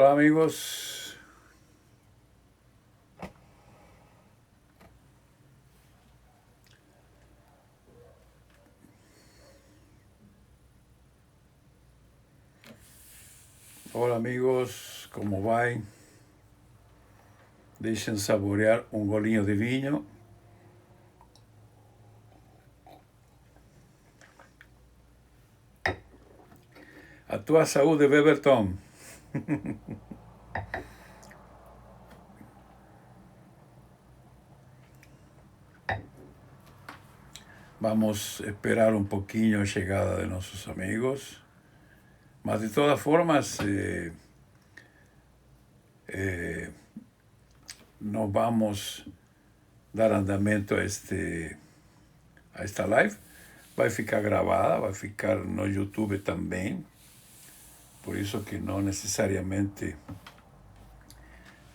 Hola amigos, hola amigos, ¿cómo van? Deixem saborear um golinho de vinho. A tua saúde, Beberton. Vamos a esperar un poquinho a chegada de nossos amigos. Mas de todas formas, nós vamos dar andamento a esta live. Vai ficar gravada, vai ficar no YouTube também. Por isso que não necessariamente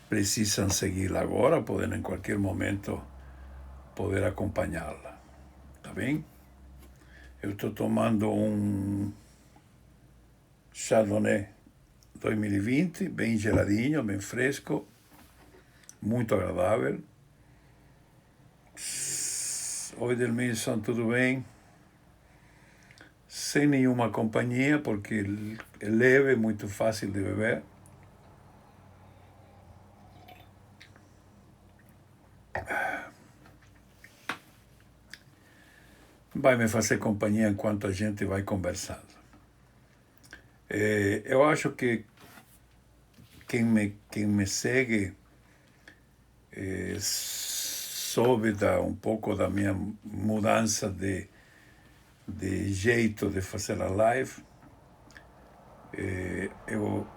precisam segui-la agora, podem em qualquer momento poder acompanhá-la. Tá bem? Eu estou tomando um Chardonnay 2020, bem geladinho, bem fresco, muito agradável. Oi, Delmison, tudo bem? Sem nenhuma companhia, porque é leve, muito fácil de beber. Vai me fazer companhia enquanto a gente vai conversando. Eu acho que quem me segue soube um pouco da minha mudança de jeito de fazer a live. Eu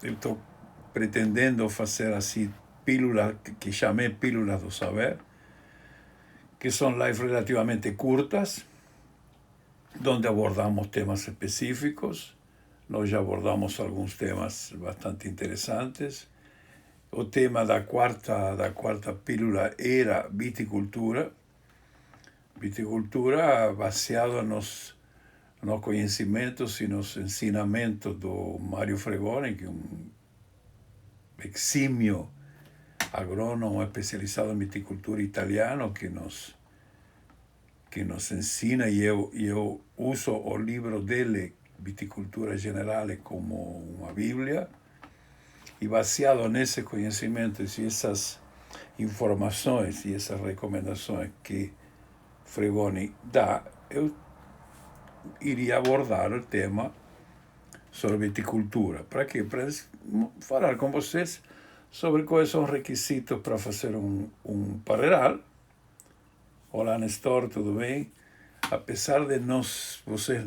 estou pretendendo fazer assim pílulas, que chamei Pílulas do Saber, que são lives relativamente curtas, onde abordamos temas específicos. Nós já abordamos alguns temas bastante interessantes. O tema da quarta pílula era viticultura. Viticultura baseado nos conhecimentos e nos ensinamentos do Mário Fregoni, que é um exímio agrônomo especializado em viticultura italiano, que nos ensina, e eu uso o livro dele, Viticultura Generale, como uma bíblia, e baseado nesses conhecimentos e essas informações e essas recomendações que Fregoni dá, eu iria abordar o tema sobre viticultura. Para quê? Para falar com vocês sobre quais são os requisitos para fazer um parreiral. Olá, Nestor, tudo bem? Apesar de vocês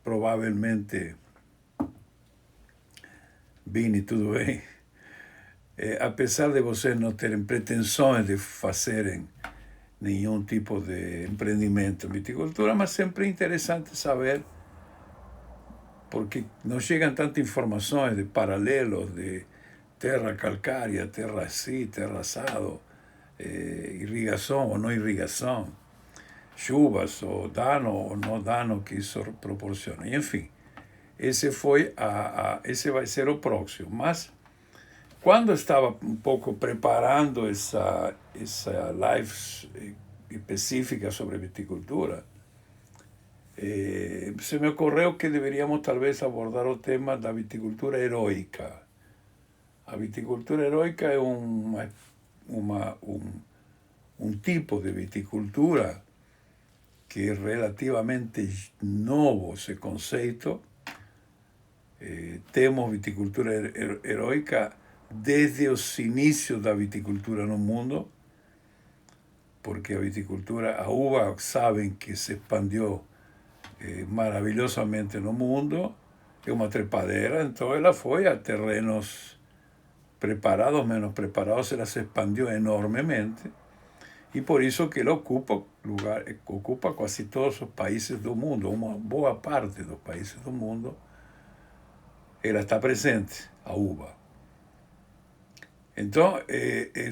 provavelmente, Vini, tudo bem? Apesar de vocês não terem pretensões de fazerem nenhum tipo de empreendimento em viticultura, mas sempre é interessante saber, porque nos chegam tantas informações de paralelos, de terra calcária, terra assim, terra assado, irrigação ou não irrigação, chuvas, ou dano ou não dano que isso proporciona. Enfim, esse vai ser o próximo. Mas, quando estava um pouco preparando essa live específica sobre viticultura, se me ocorreu que deveríamos talvez abordar o tema da viticultura heroica. A viticultura heroica é um tipo de viticultura que é relativamente novo esse conceito. Temos viticultura heroica desde os inícios da viticultura no mundo, porque a uva, sabem que se expandiu maravilhosamente no mundo, é uma trepadeira, então ela foi a terrenos preparados, menos preparados, ela se expandiu enormemente, e por isso que ela ocupa quase todos os países do mundo, uma boa parte dos países do mundo, ela está presente, a uva. Então,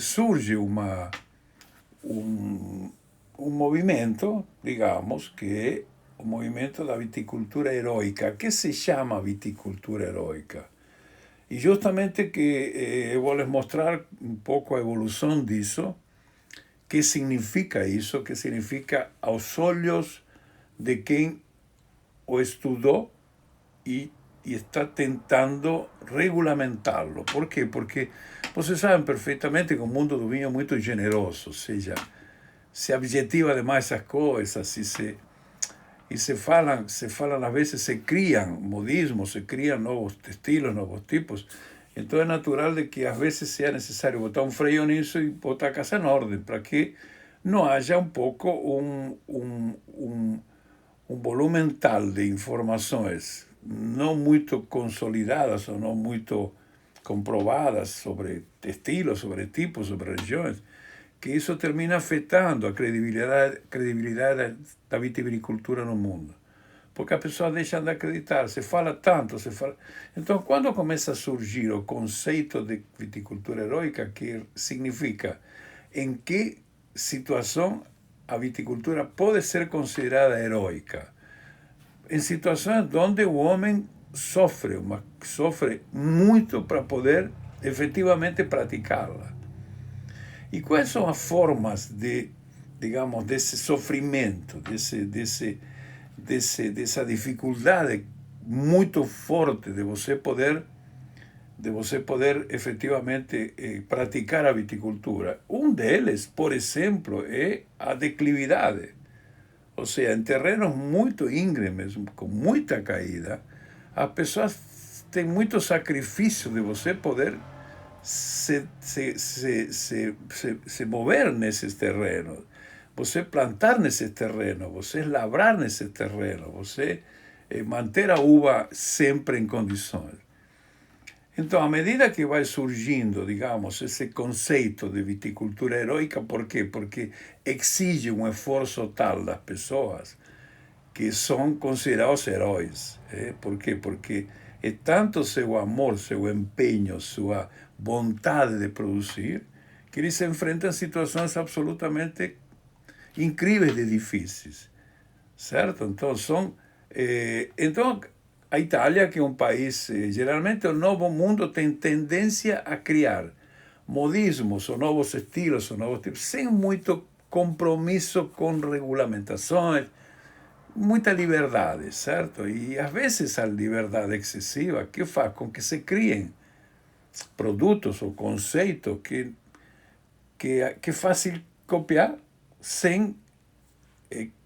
surge um movimento, digamos, que é o movimento da viticultura heroica. Que se chama viticultura heroica? E justamente que eu vou lhes mostrar um pouco a evolução disso, que significa isso, que significa aos olhos de quem o estudou e está tentando regulamentá-lo. Por quê? Porque vocês sabem perfeitamente que o mundo do vinho é muito generoso, ou seja, se objetiva demais as coisas, se falam às vezes, se criam modismos, se criam novos estilos, novos tipos. Então é natural de que às vezes seja necessário botar um freio nisso e botar a casa em ordem, para que não haja um pouco um volume tal de informações não muito consolidadas ou não muito comprovadas sobre estilos, sobre tipos, sobre regiões, que isso termina afetando a credibilidade da vitivinicultura no mundo. Porque as pessoas deixam de acreditar, se fala tanto, se fala... Então, quando começa a surgir o conceito de viticultura heróica, que significa em que situação a viticultura pode ser considerada heróica? Em situações onde o homem sofre muito para poder efetivamente praticá-la. E quais são as formas digamos, desse sofrimento, dessa dificuldade muito forte de você poder efetivamente praticar a viticultura? Um deles, por exemplo, é a declividade. Ou seja, em terrenos muito íngremes, com muita caída, as pessoas têm muito sacrifício de você poder se mover nesses terrenos, você plantar nesses terrenos, você labrar nesses terrenos, você manter a uva sempre em condições. Então, à medida que vai surgindo, digamos, esse conceito de viticultura heróica, por quê? Porque exige um esforço tal das pessoas que são considerados heróis. Por quê? Porque é tanto seu amor, seu empenho, sua vontade de produzir, que eles se enfrentam a situações absolutamente incríveis de difíceis. Certo? Então, então, a Itália, que é um país, geralmente o Novo Mundo tem tendência a criar modismos ou novos estilos ou novos tipos, sem muito compromisso com regulamentações, muita liberdade, certo? E às vezes a liberdade excessiva que faz com que se criem produtos ou conceitos que é fácil copiar sem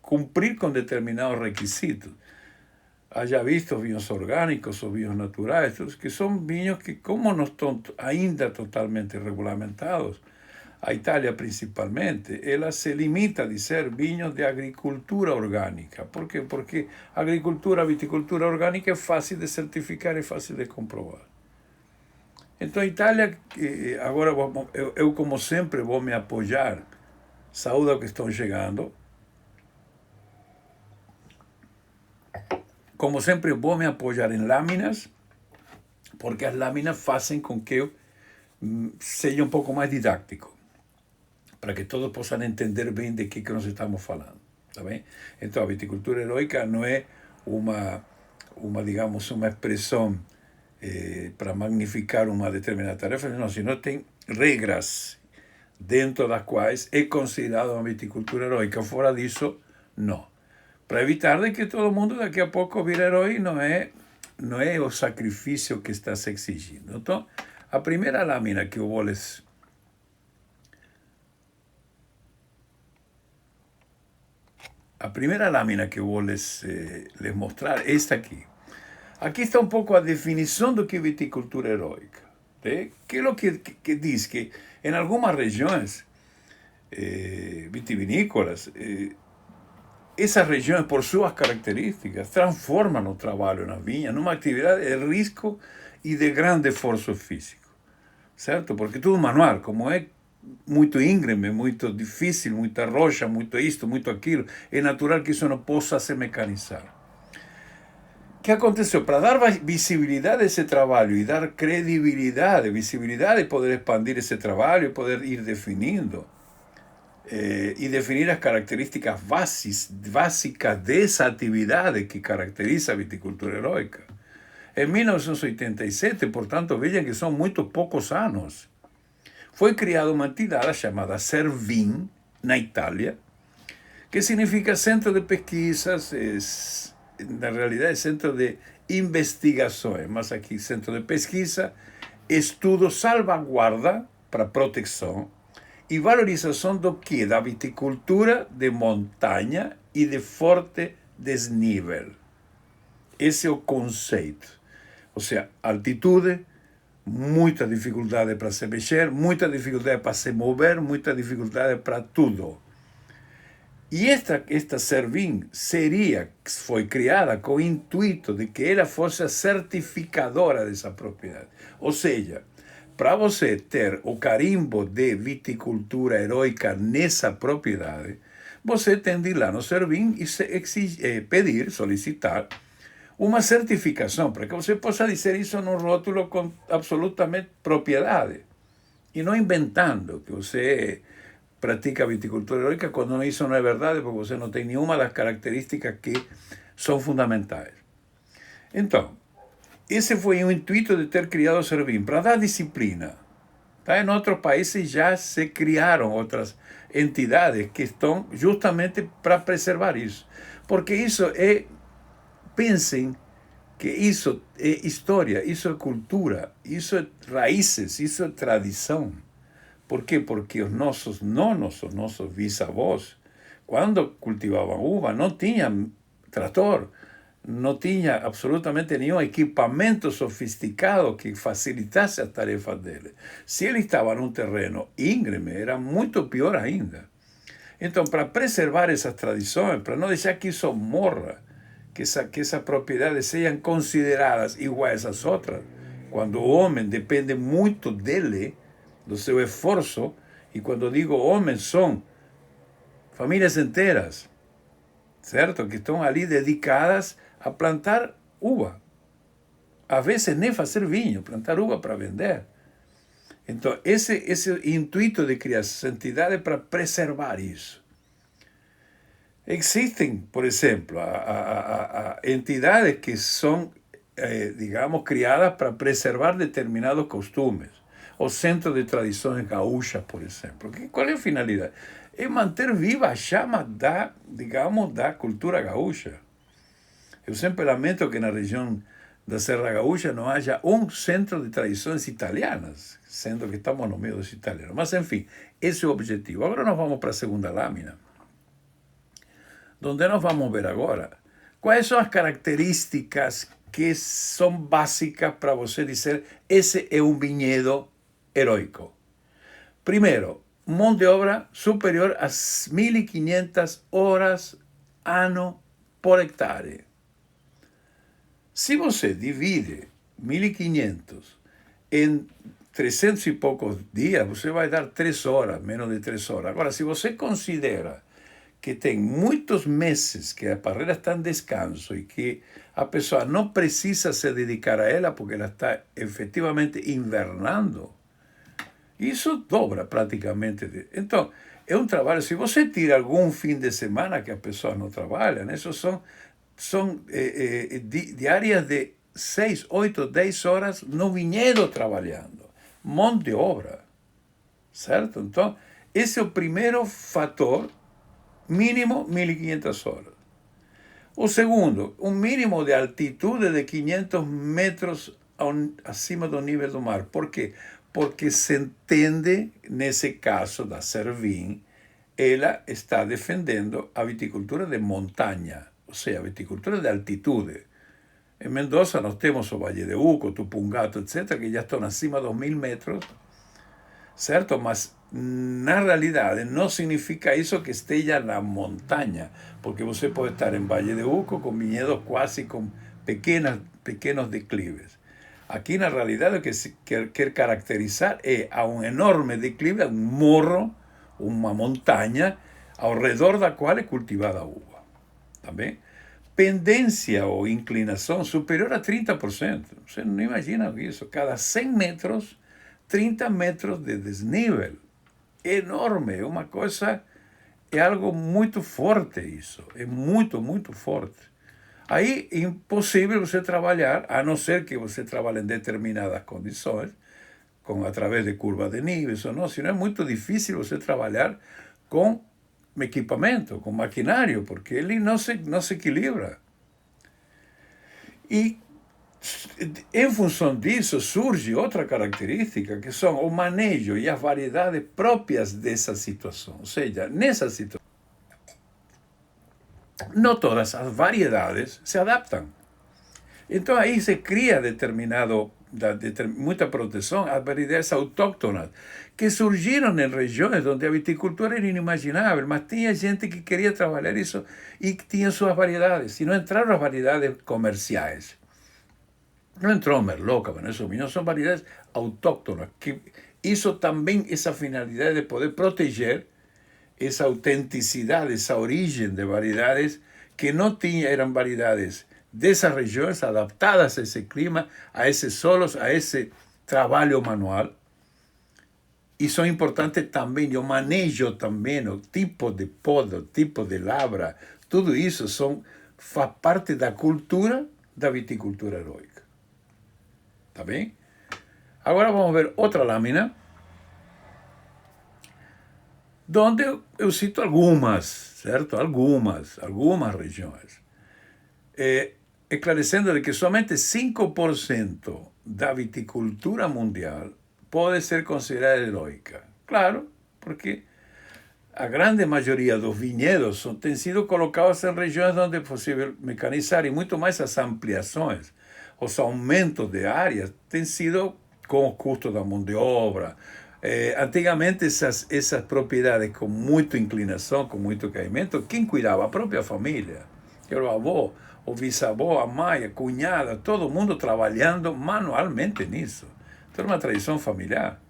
cumprir com determinados requisitos. Haja visto vinhos orgânicos ou vinhos naturais, que são vinhos que, como não estão ainda totalmente regulamentados, a Itália principalmente, ela se limita a dizer vinhos de agricultura orgânica. Por quê? Porque a viticultura orgânica é fácil de certificar, é fácil de comprovar. Então a Itália, agora eu como sempre vou me apoiar, saúde ao que estão chegando, como sempre vou me apoiar em lâminas, porque as lâminas fazem com que eu seja um pouco mais didático, para que todos possam entender bem de que nós estamos falando, tá bem? Então a viticultura heróica não é digamos, uma expressão para magnificar uma determinada tarefa, não, senão tem regras dentro das quais é considerada uma viticultura heróica. Fora disso, não. Para evitar de que todo mundo daqui a pouco vire herói, não é o sacrifício que está se exigindo. Então, a primeira lâmina que eu vou lhes mostrar é esta aqui. Aqui está um pouco a definição do que é viticultura heróica. Que é o que diz que em algumas regiões vitivinícolas, essas regiões, por suas características, transformam o trabalho na vinha numa atividade de risco e de grande esforço físico. Certo? Porque tudo manual, como é muito íngreme, muito difícil, muita rocha, muito isto, muito aquilo, é natural que isso não possa se mecanizar. O que aconteceu? Para dar visibilidade a esse trabalho e dar credibilidade, visibilidade e poder expandir esse trabalho e poder ir definindo e definir as características básicas dessa atividade que caracteriza a viticultura heróica, Em 1987, portanto, vejam que são muito poucos anos, foi criada uma entidade chamada Servin, na Itália, que significa Centro de Pesquisas, na realidade é Centro de Investigações, mas aqui Centro de Pesquisa, Estudo, Salvaguarda, para proteção, e valorização do que? Da viticultura de montanha e de forte desnível. Esse é o conceito. Ou seja, altitude, muita dificuldade para se mexer, muita dificuldade para se mover, muita dificuldade para tudo. E esta Servin foi criada com o intuito de que ela fosse a certificadora dessa propriedade. Ou seja, para você ter o carimbo de viticultura heróica nessa propriedade, você tem de ir lá no Servin e pedir, solicitar, uma certificação para que você possa dizer isso num rótulo com absolutamente propriedade. E não inventando que você pratica viticultura heróica quando isso não é verdade, porque você não tem nenhuma das características que são fundamentais. Então, esse foi o intuito de ter criado o Servin, para dar disciplina. Tá? Em outros países já se criaram outras entidades que estão justamente para preservar isso. Porque isso é, pensem que isso é história, isso é cultura, isso é raízes, isso é tradição. Por quê? Porque os nossos nonos, os nossos bisavós, quando cultivavam uva, não tinham trator, não tinha absolutamente nenhum equipamento sofisticado que facilitasse as tarefas dele. Se ele estava num terreno íngreme, era muito pior ainda. Então, para preservar essas tradições, para não deixar que isso morra, que essas propriedades sejam consideradas iguais às outras, quando o homem depende muito dele, do seu esforço, e quando digo homem, são famílias inteiras, certo? Que estão ali dedicadas a plantar uva. Às vezes nem fazer vinho, plantar uva para vender. Então, esse intuito de criar essa entidade é para preservar isso. Existem, por exemplo, entidades que são, digamos, criadas para preservar determinados costumes. O Centro de Tradições Gaúchas, por exemplo. Qual é a finalidade? É manter viva a chama da cultura gaúcha. Eu sempre lamento que na região da Serra Gaúcha não haja um centro de tradições italianas, sendo que estamos no meio dos italianos. Mas, enfim, esse é o objetivo. Agora nós vamos para a segunda lâmina, onde nós vamos ver agora quais são as características que são básicas para você dizer esse é um vinhedo heróico. Primeiro, mão de obra superior a 1.500 horas ano por hectare. Se você divide 1.500 em 300 e poucos dias, você vai dar 3 horas, menos de 3 horas. Agora, se você considera que tem muitos meses que a parreira está em descanso e que a pessoa não precisa se dedicar a ela porque ela está efetivamente invernando, isso dobra praticamente. Então, é um trabalho. Se você tira algum fim de semana que as pessoas não trabalham, isso são diárias de 6, 8, 10 horas no vinhedo trabalhando. Mão de obra. Certo? Então, esse é o primeiro fator, mínimo 1.500 horas. O segundo, um mínimo de altitude de 500 metros acima do nível do mar. Por quê? Porque se entende, nesse caso da Servin, ela está defendendo a viticultura de montanha, ou seja, a viticultura de altitude. Em Mendoza nós temos o Valle de Uco, Tupungato, etc., que já estão acima de 2.000 metros, certo? Mas na realidade não significa isso que esteja na montanha, porque você pode estar em Valle de Uco com vinhedos quase com pequenos declives. Aqui na realidade o que se quer caracterizar é a um enorme declive, um morro, uma montanha, ao redor da qual é cultivada a uva. Tá bem? Pendência ou inclinação superior a 30%. Você não imagina isso. Cada 100 metros, 30 metros de desnível. Enorme. É uma coisa, é algo muito forte isso. É muito, muito forte. Aí é impossível você trabalhar, a não ser que você trabalhe em determinadas condições, através de curva de níveis ou não, senão é muito difícil você trabalhar com equipamento, com maquinário, porque ele não se equilibra. E em função disso surge outra característica, que são o manejo e as variedades próprias dessa situação. Ou seja, nessa situação, não todas as variedades se adaptam. Então aí se cria muita proteção às variedades autóctonas, que surgiram em regiões onde a viticultura era inimaginável, mas tinha gente que queria trabalhar isso e que tinha suas variedades, e não entraram as variedades comerciais. Não entrou Merlot, Cabernet Sauvignon, são variedades autóctonas, que isso também, essa finalidade de poder proteger essa autenticidade, essa origem de variedades que não tinham, eram variedades dessas regiões adaptadas a esse clima, a esses solos, a esse trabalho manual. E são importantes também o manejo também, o tipo de poda, o tipo de lavra, tudo isso faz parte da cultura da viticultura heróica. Tá bem? Agora vamos ver outra lâmina, onde eu cito algumas, certo? Algumas regiões. Esclarecendo de que somente 5% da viticultura mundial pode ser considerada heroica. Claro, porque a grande maioria dos vinhedos têm sido colocados em regiões onde é possível mecanizar, e muito mais as ampliações, os aumentos de áreas têm sido com o custo da mão de obra. Antigamente, essas propriedades com muita inclinação, com muito caimento, quem cuidava? A própria família. Era o avô, o bisavô, a mãe, a cunhada, todo mundo trabalhando manualmente nisso. Então, é uma tradição familiar.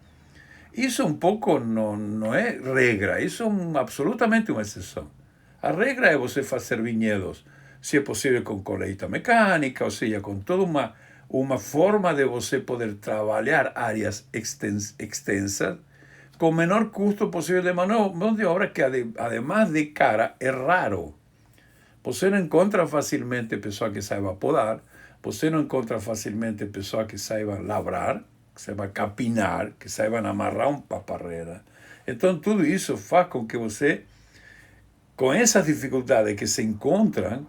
Isso um pouco não é regra, isso é absolutamente uma exceção. A regra é você fazer vinhedos, se é possível com colheita mecânica, ou seja, com toda uma forma de você poder trabalhar áreas extensas com o menor custo possível de mão de obra, que además de cara, é raro. Você não encontra facilmente pessoa que saiba podar, você não encontra facilmente pessoa que saiba lavrar, que saiba capinar, que saiba amarrar uma parreira. Então, tudo isso faz com que você, com essas dificuldades que se encontram,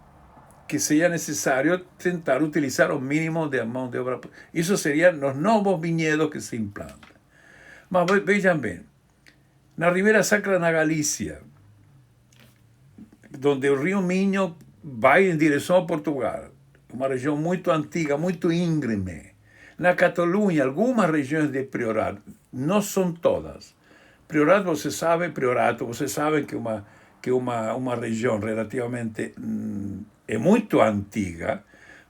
que seja necessário tentar utilizar o mínimo de mão de obra. Isso seria nos novos vinhedos que se implantam. Mas vejam bem, na Ribeira Sacra, na Galícia, onde o rio Minho vai em direção a Portugal, uma região muito antiga, muito íngreme. Na Catalunha, algumas regiões de Priorato, não são todas. Priorato, você sabe que uma região relativamente é muito antiga,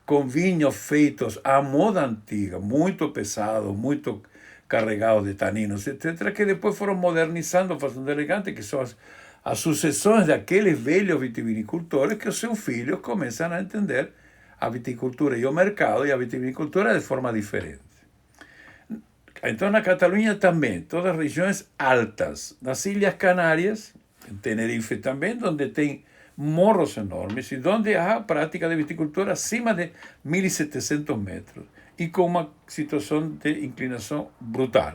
com vinhos feitos à moda antiga, muito pesados, muito carregados de taninos, etc., que depois foram modernizando, fazendo elegante, que são as sucessões daqueles velhos vitivinicultores que os seus filhos começam a entender a viticultura e o mercado e a vitivinicultura de forma diferente. Então, na Catalunha também, todas as regiões altas. Nas Ilhas Canárias, em Tenerife também, onde tem morros enormes e onde há prática de viticultura acima de 1.700 metros e com uma situação de inclinação brutal.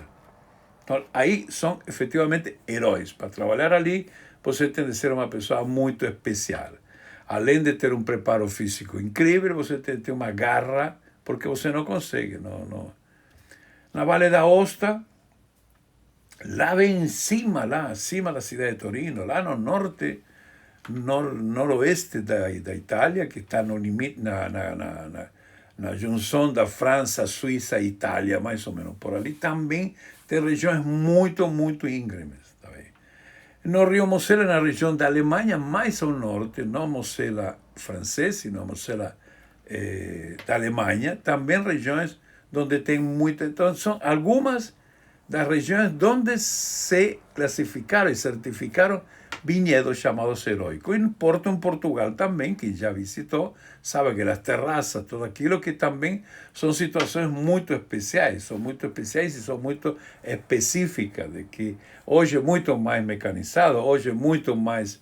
Então, aí são efetivamente heróis. Para trabalhar ali, você tem de ser uma pessoa muito especial. Além de ter um preparo físico incrível, você tem de ter uma garra, porque você não consegue. Na Vale da Aosta, lá bem cima, lá acima da cidade de Torino, lá no norte, noroeste da Itália, que está no limite, na junção da França, Suíça e Itália, mais ou menos por ali, também tem regiões muito, muito íngremes. Tá bem? No Rio Mosela, na região da Alemanha, mais ao norte, não Mosela francês, sino Mosela da Alemanha, também regiões onde tem muita. Então, são algumas das regiões onde se classificaram e certificaram vinhedos chamados heróicos. Em Portugal também, que já visitou, sabe que as terraças, tudo aquilo que também são situações muito especiais, e são muito específicas, de que hoje é muito mais mecanizado, hoje é muito mais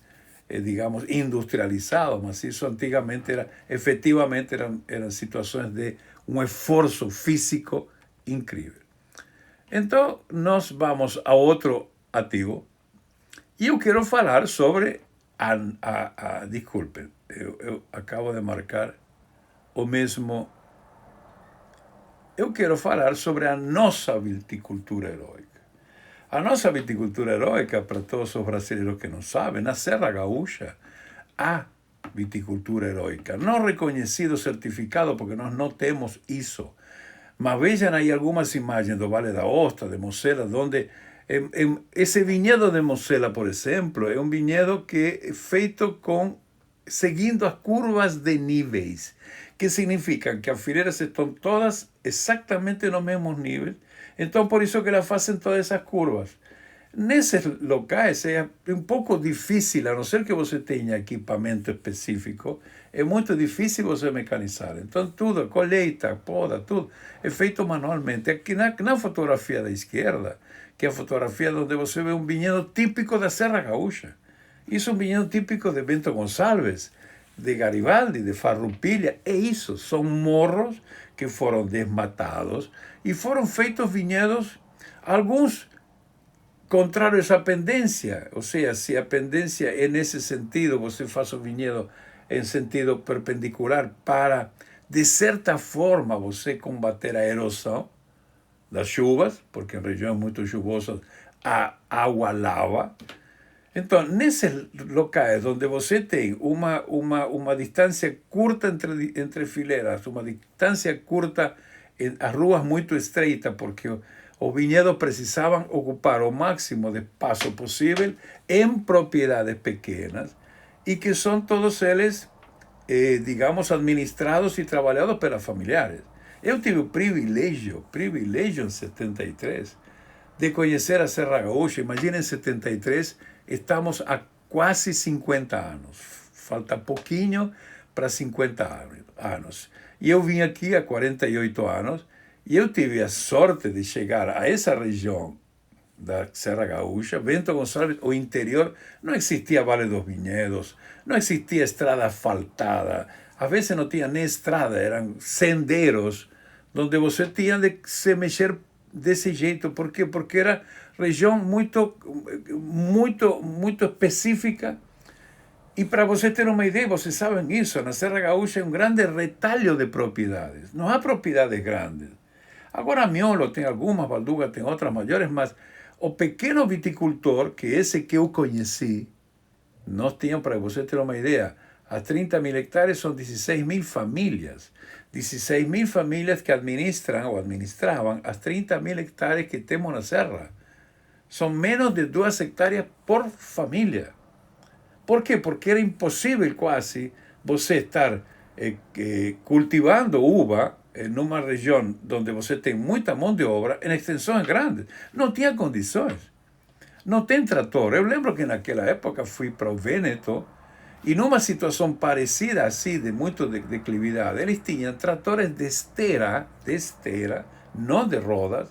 digamos, industrializado, mas isso antigamente efetivamente eram situações de um esforço físico incrível. Então, nós vamos a outro ativo, e eu quero falar sobre desculpem, eu acabo de marcar o mesmo. Eu quero falar sobre a nossa viticultura heróica. A nossa viticultura heróica, para todos os brasileiros que não sabem, na Serra Gaúcha há viticultura heróica. Não reconhecido, certificado, porque nós não temos isso. Mas vejam aí algumas imagens do Vale da Ostra, de Mosela, onde esse vinhedo de Mosela, por exemplo, é um vinhedo que é feito seguindo as curvas de níveis, que significa que as fileiras estão todas exatamente nos mesmos níveis, então por isso que elas fazem todas essas curvas. Nesses locais é um pouco difícil, a não ser que você tenha equipamento específico, é muito difícil você mecanizar. Então tudo, colheita, poda, tudo é feito manualmente. Aqui na fotografia da esquerda, que é a fotografia onde você vê um vinhedo típico da Serra Gaúcha. Isso é um vinhedo típico de Bento Gonçalves, de Garibaldi, de Farroupilha. É isso, são morros que foram desmatados e foram feitos vinhedos, alguns contrários à pendência. Ou seja, se a pendência é nesse sentido, você faz o vinhedo em sentido perpendicular para, de certa forma, você combater a erosão das chuvas, porque em regiões muito chuvosas há água lava. Então, nesses locais onde você tem uma distância curta entre fileiras, uma distância curta, as ruas muito estreitas, porque os vinhedos precisavam ocupar o máximo de espaço possível em propriedades pequenas e que são todos eles, digamos, administrados e trabalhados pelas familiares. Eu tive o privilégio em 73, de conhecer a Serra Gaúcha. Imagina, em 73, estamos há quase 50 anos. Falta pouquinho para 50 anos. E eu vim aqui há 48 anos e eu tive a sorte de chegar a essa região da Serra Gaúcha, Bento Gonçalves, o interior, não existia Vale dos Vinhedos, não existia estrada asfaltada, às vezes não tinha nem estrada, eram senderos, onde você tinha de se mexer desse jeito. Por quê? Porque era região muito específica. E para você ter uma ideia, vocês sabem isso, na Serra Gaúcha é um grande retalho de propriedades. Não há propriedades grandes. Agora, Miolo tem algumas, Valduga tem outras maiores, mas o pequeno viticultor, que esse que eu conheci, nós tínhamos, para você ter uma ideia, a 30 mil hectares são 16 mil famílias. 16 mil famílias que administram ou administravam as 30 mil hectares que temos na Serra. São menos de 2 hectares por família. Por quê? Porque era impossível quase você estar cultivando uva numa região onde você tem muita mão de obra em extensões grandes. Não tinha condições. Não tem trator. Eu lembro que naquela época fui para o Vêneto e numa situação parecida assim, de muita declividade, eles tinham tratores de esteira, não de rodas,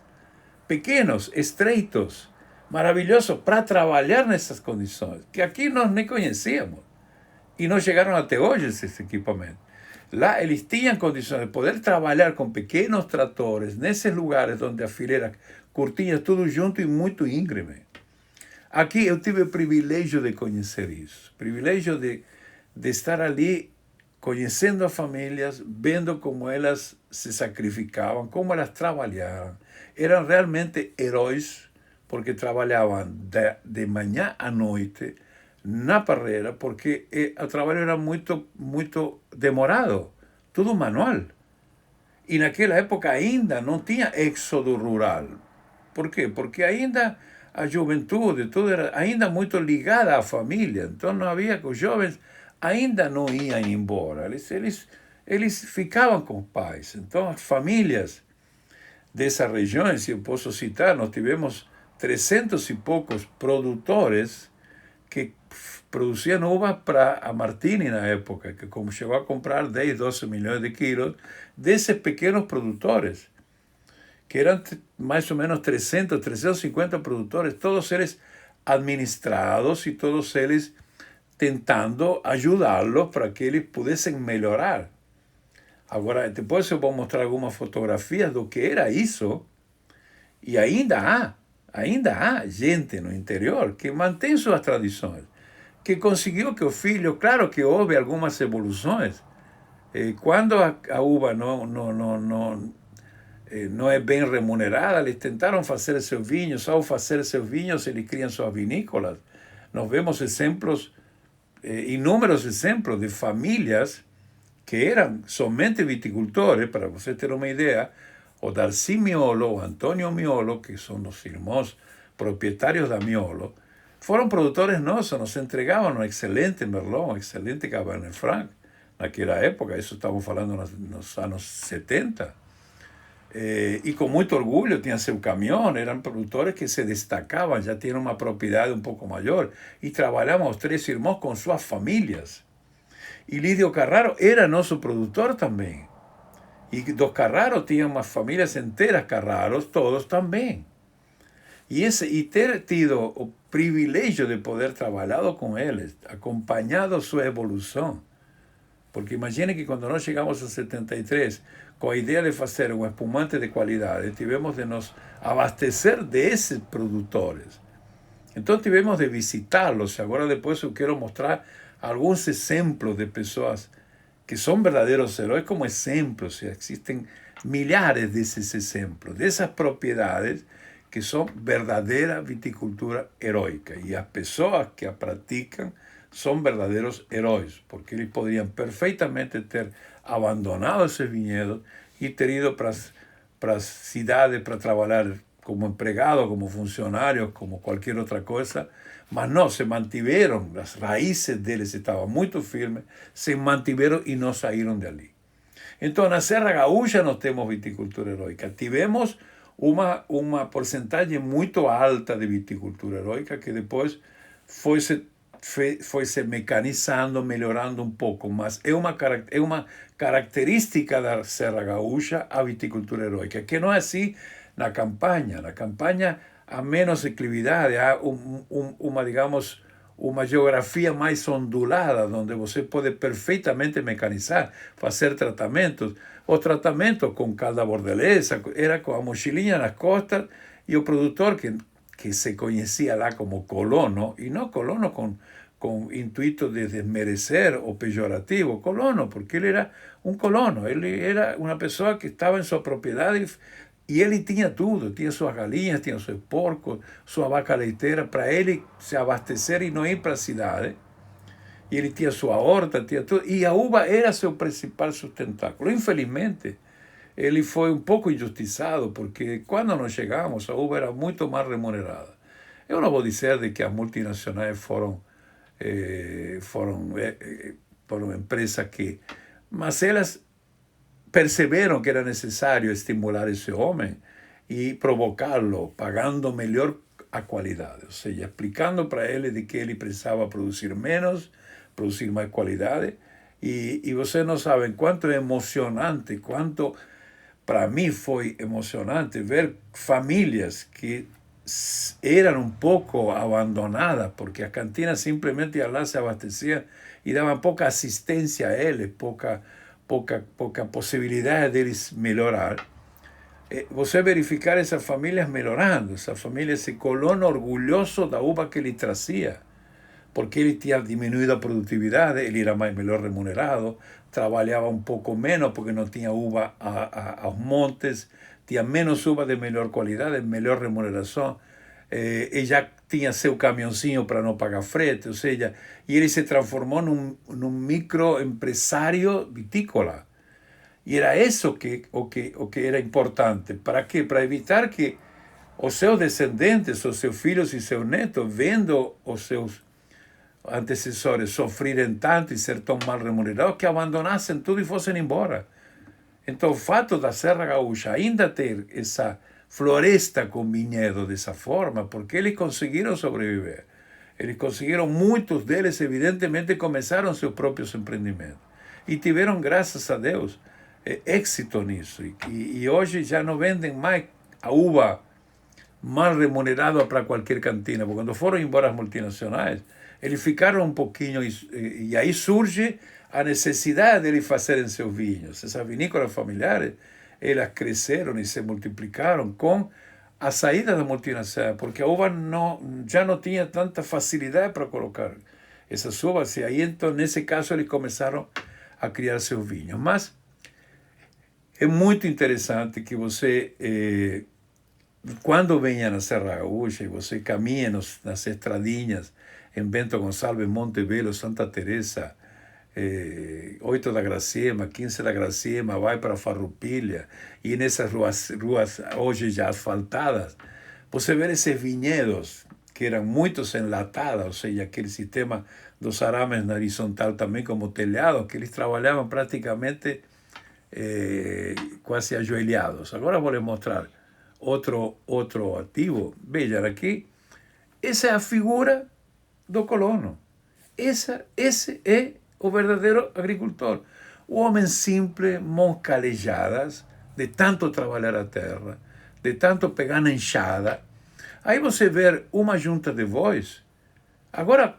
pequenos, estreitos, maravilhosos, para trabalhar nessas condições, que aqui nós nem conhecíamos. E não chegaram até hoje esses equipamentos. Lá eles tinham condições de poder trabalhar com pequenos tratores, nesses lugares onde a fileira curtinha tudo junto e muito íngreme. Aqui eu tive o privilégio de conhecer isso, privilégio de estar ali conhecendo as famílias, vendo como elas se sacrificavam, como elas trabalhavam. Eram realmente heróis, porque trabalhavam de manhã à noite na parreira, porque o trabalho era muito demorado, tudo manual. E naquela época ainda não tinha êxodo rural. Por quê? Porque ainda a juventude, tudo era ainda muito ligada à família. Então não havia, os jovens ainda não iam embora. Eles ficavam com os pais. Então as famílias dessas regiões, se eu posso citar, nós tivemos 300 e poucos produtores que produziam uva para a Martini na época, que como chegou a comprar 10, 12 milhões de quilos desses pequenos produtores, que eram mais ou menos 350 produtores, todos eles administrados e todos eles tentando ajudá-los para que eles pudessem melhorar. Agora, depois eu vou mostrar algumas fotografias do que era isso, e ainda há gente no interior que mantém suas tradições, que conseguiu que o filho, claro que houve algumas evoluções, quando a uva não é bem remunerada, eles tentaram fazer seus vinhos, ao fazer seus vinhos eles criam suas vinícolas. Nós vemos exemplos, inúmeros exemplos de famílias que eram somente viticultores, para você ter uma ideia. O Darcy Miolo, o Antônio Miolo, que são os irmãos proprietários da Miolo, foram produtores nossos, nos entregavam um excelente Merlot, um excelente Cabernet Franc, naquela época, isso estamos falando nos anos 70, e com muito orgulho tinham seu caminhão, eram produtores que se destacavam, já tinham uma propriedade um pouco maior, e trabalhavam os três irmãos com suas famílias. E Lídio Carraro era nosso produtor também. E dos Carraro tinha umas famílias inteiras Carraros, todos também. E ter tido o privilégio de poder trabalhar com eles, acompanhado sua evolução. Porque imagine que quando nós chegamos a 73, com a ideia de fazer um espumante de qualidade, tivemos de nos abastecer desses produtores. Então tivemos de visitá-los. Agora depois eu quero mostrar alguns exemplos de pessoas que são verdadeiros heróis como exemplos. Existem milhares desses exemplos, dessas propriedades que são verdadeira viticultura heróica. E as pessoas que a praticam são verdadeiros heróis, porque eles poderiam perfeitamente ter abandonado esses vinhedos e ter ido para as cidades para trabalhar como empregado, como funcionário, como qualquer outra coisa, mas não, se mantiveram, as raízes deles estavam muito firmes, se mantiveram e não saíram dali. Então, na Serra Gaúcha nós temos viticultura heróica. Tivemos uma porcentagem muito alta de viticultura heróica que depois foi se mecanizando, melhorando um pouco, mas é uma característica da Serra Gaúcha a viticultura heróica, que não é assim na campanha. Na campanha há menos declividade, há digamos, uma geografia mais ondulada, onde você pode perfeitamente mecanizar, fazer tratamentos. O tratamento com calda bordelesa era com a mochilinha nas costas e o produtor que se conhecia lá como colono, e não colono com intuito de desmerecer ou pejorativo, colono, porque ele era um colono, ele era uma pessoa que estava em sua propriedade e ele tinha tudo, tinha suas galinhas, tinha seus porcos, sua vaca leiteira, para ele se abastecer e não ir para a cidade. E ele tinha sua horta, tinha tudo, e a uva era seu principal sustentáculo. Infelizmente, ele foi um pouco injustiçado, porque quando nós chegamos, a uva era muito mais remunerada. Eu não vou dizer de que as multinacionais foram empresas que... Mas elas perceberam que era necessário estimular esse homem e provocá-lo, pagando melhor a qualidade. Ou seja, explicando para ele de que ele precisava produzir menos, produzir mais qualidade. E vocês não sabem quanto é emocionante, quanto para mim foi emocionante ver famílias que eram um pouco abandonadas, porque as cantinas simplesmente iam lá, se abasteciam e davam pouca assistência a eles, pouca possibilidade deles melhorar. Você verificar essas famílias melhorando, essas famílias, esse colono orgulhoso da uva que ele trazia, porque ele tinha diminuído a produtividade, ele era melhor remunerado, trabalhava um pouco menos porque não tinha uva aos montes, tinha menos uva de melhor qualidade, melhor remuneração, e já tinha seu caminhãozinho para não pagar frete, ou seja, e ele se transformou num microempresário vitícola. E era isso o que era importante. Para quê? Para evitar que os seus descendentes, os seus filhos e seus netos, vendo os seus antecessores sofrerem tanto e ser tão mal remunerados, que abandonassem tudo e fossem embora. Então, o fato da Serra Gaúcha ainda ter essa floresta com vinhedo dessa forma, porque eles conseguiram sobreviver. Eles conseguiram, muitos deles, evidentemente, começaram seus próprios empreendimentos. E tiveram, graças a Deus, êxito nisso. E hoje já não vendem mais a uva mal remunerada para qualquer cantina, porque quando foram embora as multinacionais, Eles ficaram um pouquinho, e aí surge a necessidade de eles fazerem seus vinhos. Essas vinícolas familiares, elas cresceram e se multiplicaram com a saída da multinacional, porque a uva já não tinha tanta facilidade para colocar essas uvas, e aí então, nesse caso, eles começaram a criar seus vinhos. Mas é muito interessante que você, quando venha na Serra Gaúcha e você caminha nas estradinhas em Bento Gonçalves, Monte Belo, Santa Teresa, 8 da Gracema, 15 da Gracema, vai para Farroupilha, e nessas ruas hoje já asfaltadas, você vê esses vinhedos que eram muitos enlatados, ou seja, aquele sistema dos arames na horizontal também como telhado, que eles trabalhavam praticamente quase ajoelhados. Agora vou lhe mostrar outro ativo. Vejam aqui, essa é a figura do colono. Esse é o verdadeiro agricultor. O homem simples, mãos calejadas, de tanto trabalhar a terra, de tanto pegar na enxada. Aí você vê uma junta de bois, agora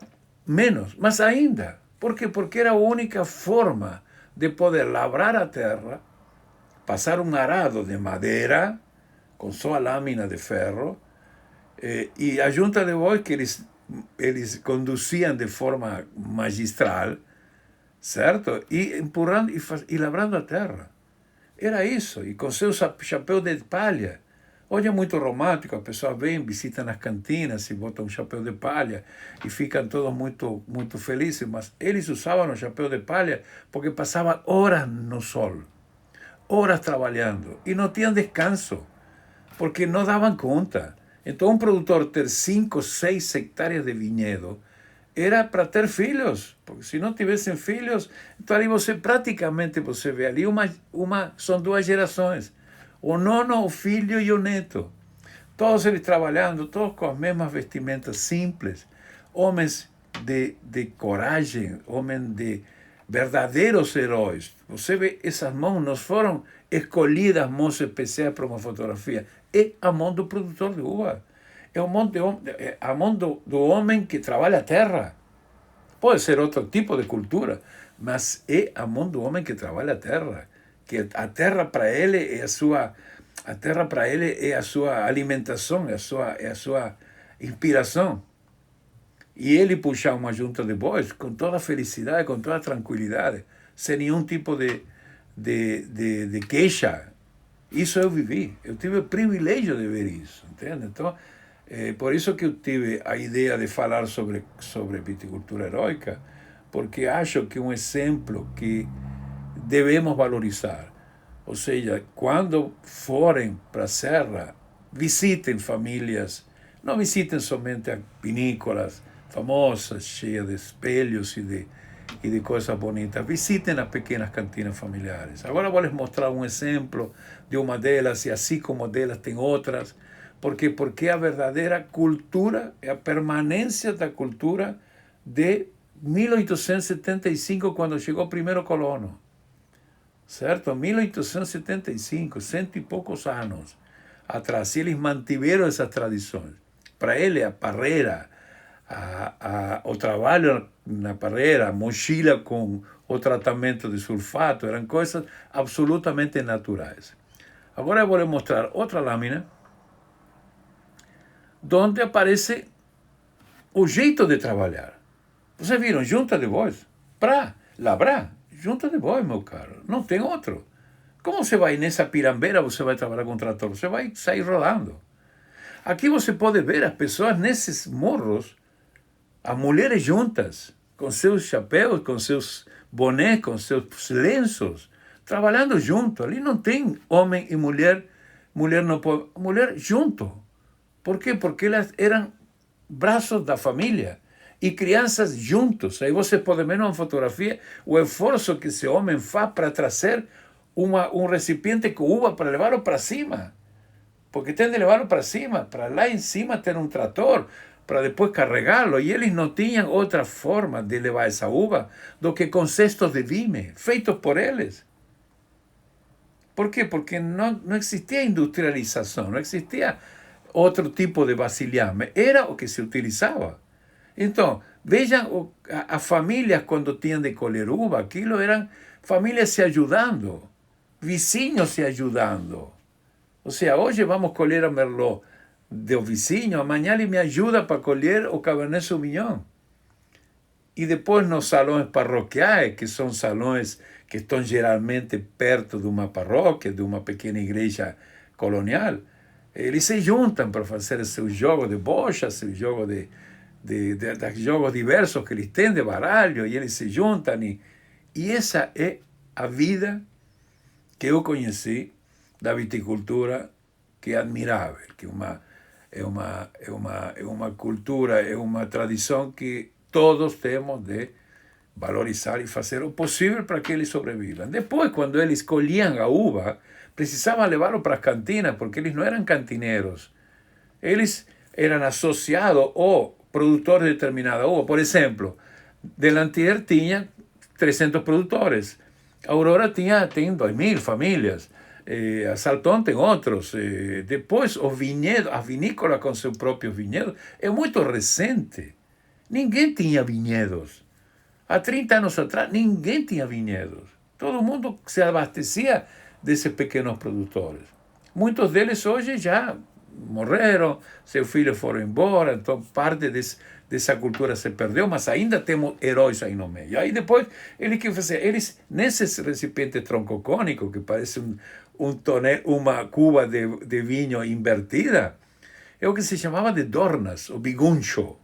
menos, mas ainda. Por quê? Porque era a única forma de poder lavrar a terra, passar um arado de madeira, com sua lâmina de ferro, e a junta de bois que eles conduziam de forma magistral, certo? E empurrando e lavrando a terra. Era isso, e com seu chapéu de palha. Hoje é muito romântico, a pessoa vem, visita nas cantinas e bota um chapéu de palha e ficam todos muito, muito felizes, mas eles usavam o chapéu de palha porque passavam horas no sol, horas trabalhando, e não tinham descanso, porque não davam conta. Então, um produtor ter 5, 6 hectares de vinhedo era para ter filhos, porque se não tivessem filhos, então ali você praticamente você vê ali são 2 gerações, o nono, o filho e o neto, todos eles trabalhando, todos com as mesmas vestimentas simples, homens de coragem, homens de verdadeiros heróis. Você vê, essas mãos não foram escolhidas mãos especiais para uma fotografia, é a mão do produtor de uva. É a mão do homem que trabalha a terra. Pode ser outro tipo de cultura, mas é a mão do homem que trabalha a terra. Que a terra para ele é a sua alimentação, é a sua inspiração. E ele puxar uma junta de bois com toda a felicidade, com toda a tranquilidade, sem nenhum tipo de queixa. Isso eu vivi. Eu tive o privilégio de ver isso, entende? Então, por isso que eu tive a ideia de falar sobre viticultura heróica, porque acho que é um exemplo que devemos valorizar. Ou seja, quando forem para a serra, visitem famílias, não visitem somente vinícolas famosas, cheias de espelhos e de coisas bonitas. Visitem as pequenas cantinas familiares. Agora vou lhes mostrar um exemplo de uma delas, e assim como delas tem outras, porque a verdadeira cultura é a permanência da cultura de 1875, quando chegou o primeiro colono. Certo? 1875, 100 e poucos anos atrás, eles mantiveram essas tradições. Para ele, a parreira, o trabalho na parreira, a mochila com o tratamento de sulfato, eram coisas absolutamente naturais. Agora eu vou lhe mostrar outra lâmina, onde aparece o jeito de trabalhar. Vocês viram, junta de bois para lavrar. Junta de bois, meu caro. Não tem outro. Como você vai nessa pirambeira, você vai trabalhar com trator? Você vai sair rolando. Aqui você pode ver as pessoas nesses morros, as mulheres juntas, com seus chapéus, com seus bonés, com seus lenços, trabalhando junto. Ali não tem homem e mulher. Mulher não pode. Mulher junto. Por quê? Porque elas eram braços da família. E crianças juntos. Aí você pode ver numa fotografia o esforço que esse homem faz para trazer um recipiente com uva para levá-lo para cima. Porque tem de levá-lo para cima, para lá em cima ter um trator, para depois carregá-lo. E eles não tinham outra forma de levar essa uva do que com cestos de vime, feitos por eles. Por quê? Porque não existia industrialização, não existia outro tipo de vasilhame. Era o que se utilizava. Então, Vejam as famílias quando tinham de colher uva, aquilo eram famílias se ajudando, vizinhos se ajudando. Ou seja, hoje vamos colher a Merlot do vizinho, amanhã ele me ajuda para colher o Cabernet Sauvignon. E depois nos salões parroquiais, que são salões que estão geralmente perto de uma paróquia, de uma pequena igreja colonial, eles se juntam para fazer seus jogos de bocha, seus jogos de jogos diversos que eles têm de baralho, e eles se juntam. E essa é a vida que eu conheci da viticultura, que é admirável, que é uma cultura, é uma tradição que todos temos de valorizar e fazer o possível para que eles sobrevivam. Depois, quando eles colhiam a uva, precisavam levá-lo para as cantinas, porque eles não eram cantineiros. Eles eram associados ou produtores de determinada uva. Por exemplo, Delantier tinha 300 produtores. Aurora tem 2.000 famílias. A Salton tem outros. Depois, os vinhedos, a vinícola com seus próprios vinhedos, é muito recente. Ninguém tinha vinhedos. Há 30 anos atrás, ninguém tinha vinhedos. Todo mundo se abastecia desses pequenos produtores. Muitos deles hoje já morreram, seus filhos foram embora, então parte dessa cultura se perdeu, mas ainda temos heróis aí no meio. Aí depois, eles nesse recipiente troncocônico, que parece uma cuba de vinho invertida, é o que se chamava de dornas, ou biguncho,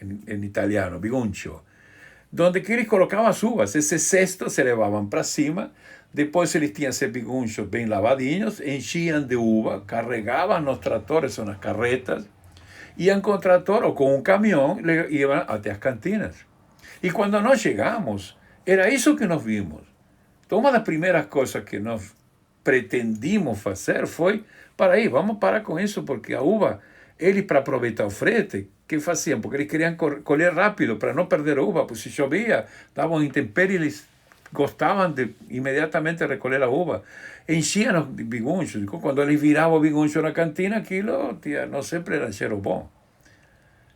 em italiano, biguncho, donde que eles colocavam as uvas. Esse cesto se levavam para cima, depois eles tinham esses bigunchos bem lavadinhos, enchiam de uva, carregavam nos tratores ou nas carretas, iam com o trator ou com um caminhão e iam até as cantinas. E quando nós chegamos, era isso que nós vimos. Então, uma das primeiras coisas que nós pretendimos fazer foi, vamos parar com isso, porque a uva, eles, para aproveitar o frete, que faziam? Porque eles queriam colher rápido, para não perder a uva, porque se chovia, davam intempéries, eles gostavam de imediatamente recolher a uva. Enchiam os bigunchos. Quando eles viravam o biguncho na cantina, aquilo não sempre era cheiro bom.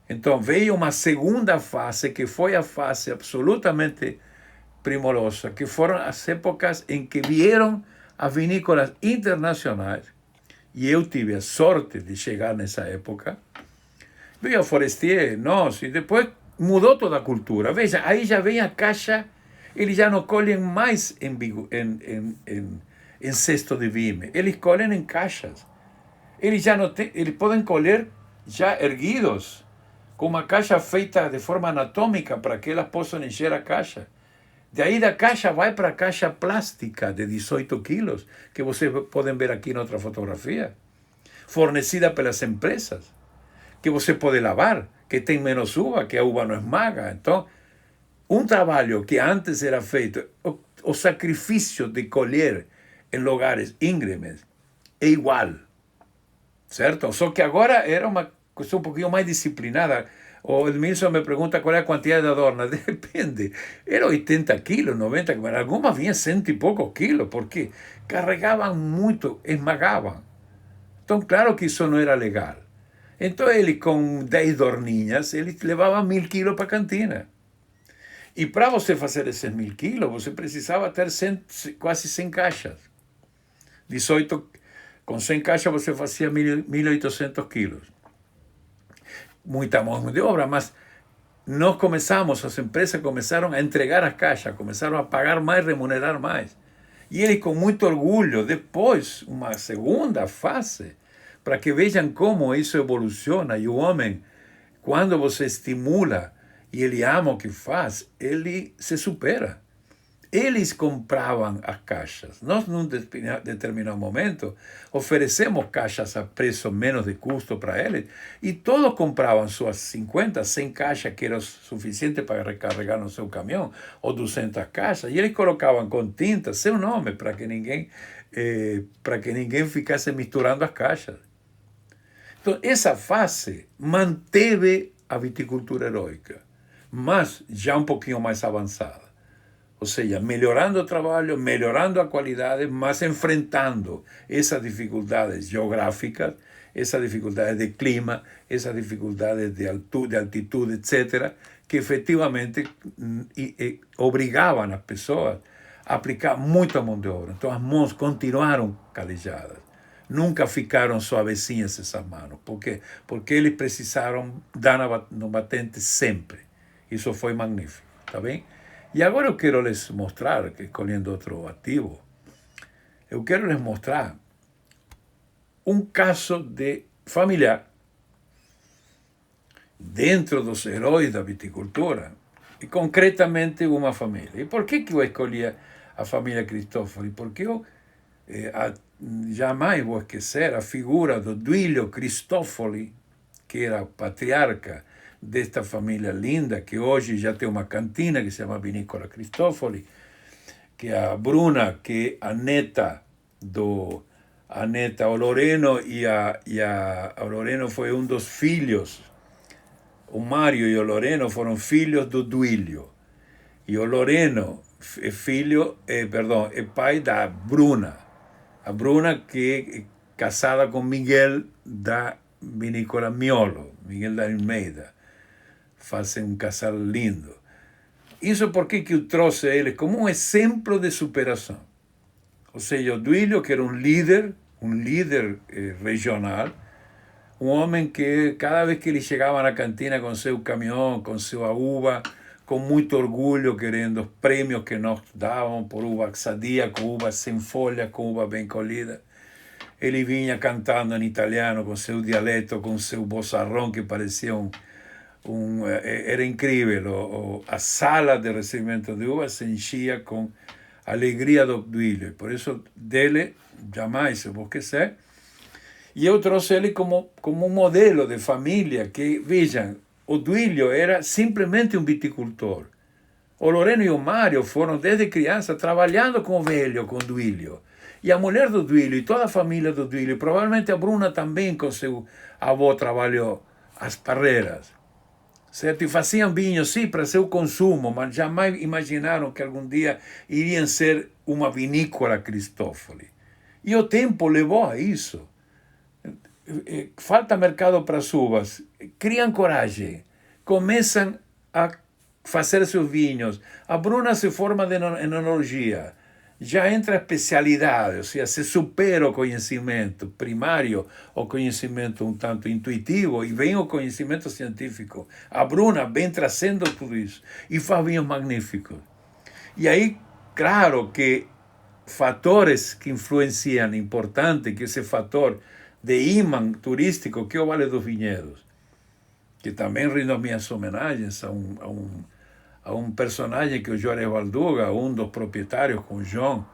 Então veio uma segunda fase, que foi a fase absolutamente primorosa, que foram as épocas em que vieram as vinícolas internacionais, e eu tive a sorte de chegar nessa época. Veio a Forestier, nós, e depois mudou toda a cultura. Veja, aí já vem a caixa, eles já não colhem mais em cesto de vime, eles colhem em caixas. Eles podem colher já erguidos, com uma caixa feita de forma anatômica para que elas possam encher a caixa. De aí da caixa vai para a caixa plástica de 18 quilos, que vocês podem ver aqui na outra fotografia, fornecida pelas empresas, que você pode lavar, que tem menos uva, que a uva não esmaga. Então, um trabalho que antes era feito, o sacrifício de colher em lugares íngremes, é igual, certo? Só que agora era uma coisa um pouquinho mais disciplinada. O Edmilson me pergunta qual é a quantidade de adornas. Depende. Era 80 quilos, 90, algumas vinham 100 e poucos quilos, porque carregavam muito, esmagavam. Então, claro que isso não era legal. Então, ele com 10 dorninhas, ele levava 1.000 quilos para a cantina. E para você fazer esses 1.000 quilos, você precisava ter quase 100 caixas. 18, com 100 caixas você fazia 1.800 quilos. Muita mão de obra, mas nós começamos, as empresas começaram a entregar as caixas, começaram a pagar mais, remunerar mais. E eles, com muito orgulho, depois, uma segunda fase, para que vejam como isso evoluciona. E o homem, quando você estimula e ele ama o que faz, ele se supera. Eles compravam as caixas. Nós, num determinado momento, oferecemos caixas a preço menos de custo para eles, e todos compravam suas 50, 100 caixas, que eram suficientes para recarregar no seu caminhão, ou 200 caixas, e eles colocavam com tinta seu nome, para que ninguém ficasse misturando as caixas. Então, essa fase manteve a viticultura heróica, mas já um pouquinho mais avançada. Ou seja, melhorando o trabalho, melhorando a qualidade, mas enfrentando essas dificuldades geográficas, essas dificuldades de clima, essas dificuldades de altitude, etc., que efetivamente obrigavam as pessoas a aplicar muita mão de obra. Então as mãos continuaram calejadas. Nunca ficaram suavecinhas essas mãos. Por quê? Porque eles precisaram dar no batente sempre. Isso foi magnífico, tá bem? E agora eu quero lhes mostrar, escolhendo outro ativo, eu quero lhes mostrar um caso de familiar dentro dos heróis da viticultura, e concretamente uma família. E por que eu escolhi a família Cristofori? Porque eu jamais vou esquecer a figura do Duilio Cristofori, que era patriarca desta família linda, que hoje já tem uma cantina que se chama Vinícola Cristofori, que a Bruna, que a neta o Loreno, o Loreno foi um dos filhos. O Mário e o Loreno foram filhos do Duílio. E o Loreno é pai da Bruna. A Bruna, que é casada com Miguel da Vinícola Miolo, Miguel da Almeida. Fazem um casal lindo. Isso porque eu trouxe eles como um exemplo de superação. Ou seja, o Duílio, que era um líder regional, um homem que cada vez que ele chegava na cantina com seu caminhão, com sua uva, com muito orgulho, querendo os prêmios que nós davam por uva sadia, com uva sem folha, com uva bem colhida, ele vinha cantando em italiano, com seu dialeto, com seu bozarrão, que parecia era incrível. A sala de recebimento de uva se enchia com a alegria do Duílio. Por isso, dele, jamais eu vou esquecer. E eu trouxe ele como um modelo de família que, vejam, o Duílio era simplesmente um viticultor. O Loreno e o Mário foram, desde criança, trabalhando com o velho, com o Duílio. E a mulher do Duílio e toda a família do Duílio, provavelmente a Bruna também com seu avô trabalhou as parreiras. Certo? E faziam vinho, sim, para seu consumo, mas jamais imaginaram que algum dia iriam ser uma vinícola Cristofori. E o tempo levou a isso. Falta mercado para as uvas, criam coragem, começam a fazer seus vinhos. A Bruna se forma em enologia, já entra a especialidade, ou seja, se supera o conhecimento primário, o conhecimento um tanto intuitivo, e vem o conhecimento científico. A Bruna vem trazendo tudo isso e faz vinhos magníficos. E aí, claro que fatores que influenciam, importante que esse fator de imã turístico, que é o Vale dos Vinhedos, que também rindo minhas homenagens a um personagem que o Juarez Valduga, um dos proprietários com o João